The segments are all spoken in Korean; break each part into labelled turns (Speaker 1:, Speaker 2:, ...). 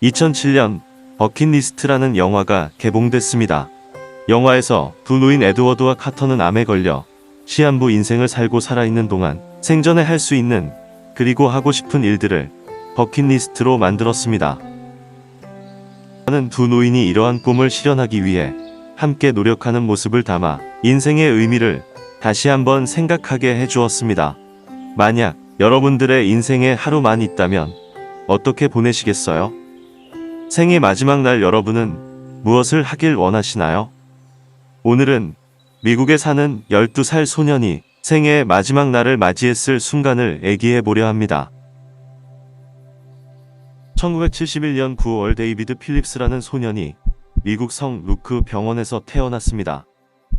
Speaker 1: 2007년 버킷리스트라는 영화가 개봉됐습니다. 영화에서 두 노인 에드워드와 카터는 암에 걸려 시한부 인생을 살고 살아있는 동안 생전에 할 수 있는 그리고 하고 싶은 일들을 버킷리스트로 만들었습니다. 저는 두 노인이 이러한 꿈을 실현하기 위해 함께 노력하는 모습을 담아 인생의 의미를 다시 한번 생각하게 해주었습니다. 만약 여러분들의 인생에 하루만 있다면 어떻게 보내시겠어요? 생의 마지막 날 여러분은 무엇을 하길 원하시나요? 오늘은 미국에 사는 12살 소년이 생애의 마지막 날을 맞이했을 순간을 얘기해 보려 합니다. 1971년 9월 데이비드 필립스라는 소년이 미국 성 루크 병원에서 태어났습니다.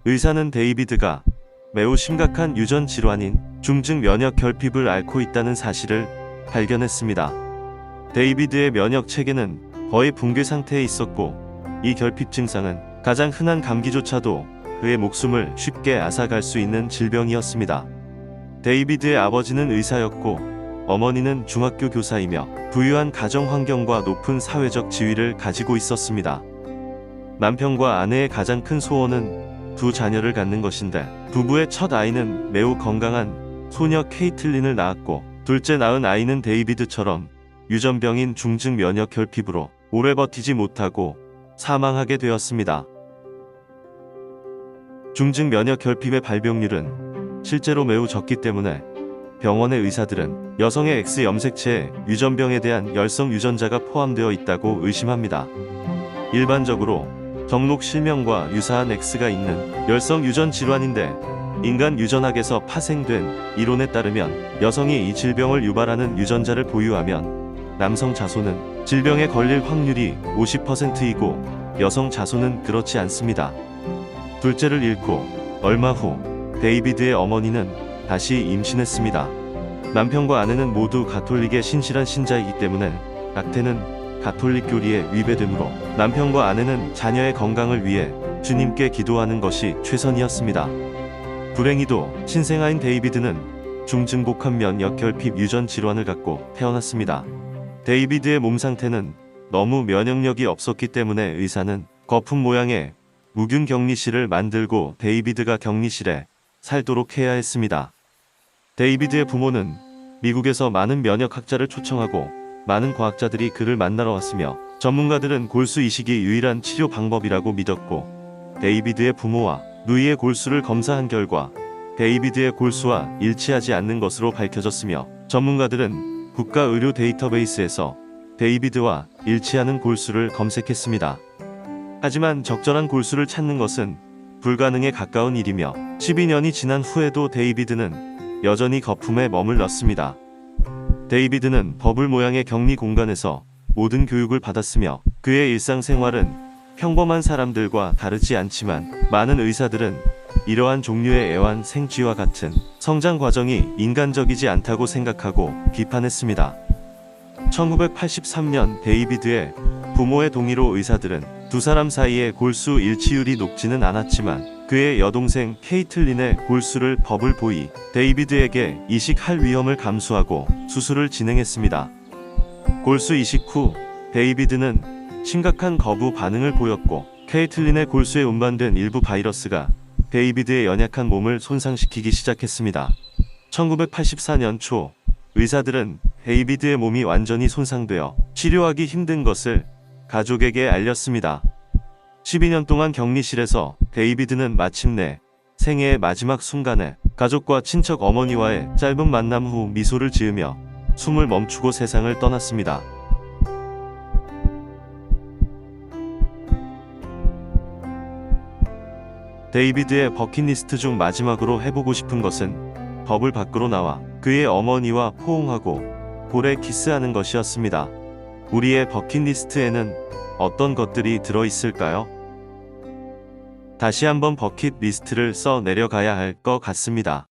Speaker 1: 의사는 데이비드가 매우 심각한 유전 질환인 중증 면역 결핍을 앓고 있다는 사실을 발견했습니다. 데이비드의 면역 체계는 거의 붕괴 상태에 있었고 이 결핍 증상은 가장 흔한 감기조차도 그의 목숨을 쉽게 앗아갈 수 있는 질병이었습니다. 데이비드의 아버지는 의사였고 어머니는 중학교 교사이며 부유한 가정 환경과 높은 사회적 지위를 가지고 있었습니다. 남편과 아내의 가장 큰 소원은 두 자녀를 갖는 것인데 부부의 첫 아이는 매우 건강한 소녀 케이틀린을 낳았고 둘째 낳은 아이는 데이비드처럼 유전병인 중증 면역 결핍으로 오래 버티지 못하고 사망하게 되었습니다. 중증 면역 결핍의 발병률은 실제로 매우 적기 때문에 병원의 의사들은 여성의 X 염색체에 유전병에 대한 열성 유전자가 포함되어 있다고 의심합니다. 일반적으로 정록 실명과 유사한 X가 있는 열성 유전 질환인데 인간 유전학에서 파생된 이론에 따르면 여성이 이 질병을 유발하는 유전자를 보유하면 남성 자손은 질병에 걸릴 확률이 50%이고 여성 자손은 그렇지 않습니다. 둘째를 잃고 얼마 후 데이비드의 어머니는 다시 임신했습니다. 남편과 아내는 모두 가톨릭의 신실한 신자이기 때문에 낙태는 가톨릭 교리에 위배되므로 남편과 아내는 자녀의 건강을 위해 주님께 기도하는 것이 최선이었습니다. 불행히도 신생아인 데이비드는 중증복합 면역 결핍 유전 질환을 갖고 태어났습니다. 데이비드의 몸 상태는 너무 면역력이 없었기 때문에 의사는 거품 모양의 무균 격리실을 만들고 데이비드가 격리실에 살도록 해야 했습니다. 데이비드의 부모는 미국에서 많은 면역학자를 초청하고 많은 과학자들이 그를 만나러 왔으며 전문가들은 골수 이식이 유일한 치료 방법이라고 믿었고 데이비드의 부모와 누이의 골수를 검사한 결과 데이비드의 골수와 일치하지 않는 것으로 밝혀졌으며 전문가들은 국가의료 데이터베이스에서 데이비드와 일치하는 골수를 검색했습니다. 하지만 적절한 골수를 찾는 것은 불가능에 가까운 일이며 12년이 지난 후에도 데이비드는 여전히 거품에 머물렀습니다. 데이비드는 버블 모양의 격리 공간에서 모든 교육을 받았으며 그의 일상생활은 평범한 사람들과 다르지 않지만 많은 의사들은 이러한 종류의 애완 생쥐와 같은 성장 과정이 인간적이지 않다고 생각하고 비판했습니다. 1983년 데이비드의 부모의 동의로 의사들은 두 사람 사이의 골수 일치율이 높지는 않았지만 그의 여동생 케이틀린의 골수를 버블 보이 데이비드에게 이식할 위험을 감수하고 수술을 진행했습니다. 골수 이식 후 데이비드는 심각한 거부 반응을 보였고 케이틀린의 골수에 운반된 일부 바이러스가 데이비드의 연약한 몸을 손상시키기 시작했습니다. 1984년 초 의사들은 데이비드의 몸이 완전히 손상되어 치료하기 힘든 것을 가족에게 알렸습니다. 12년 동안 격리실에서 데이비드는 마침내 생애의 마지막 순간에 가족과 친척 어머니와의 짧은 만남 후 미소를 지으며 숨을 멈추고 세상을 떠났습니다. 데이비드의 버킷리스트 중 마지막으로 해보고 싶은 것은 버블 밖으로 나와 그의 어머니와 포옹하고 볼에 키스하는 것이었습니다. 우리의 버킷리스트에는 어떤 것들이 들어있을까요? 다시 한번 버킷리스트를 써 내려가야 할 것 같습니다.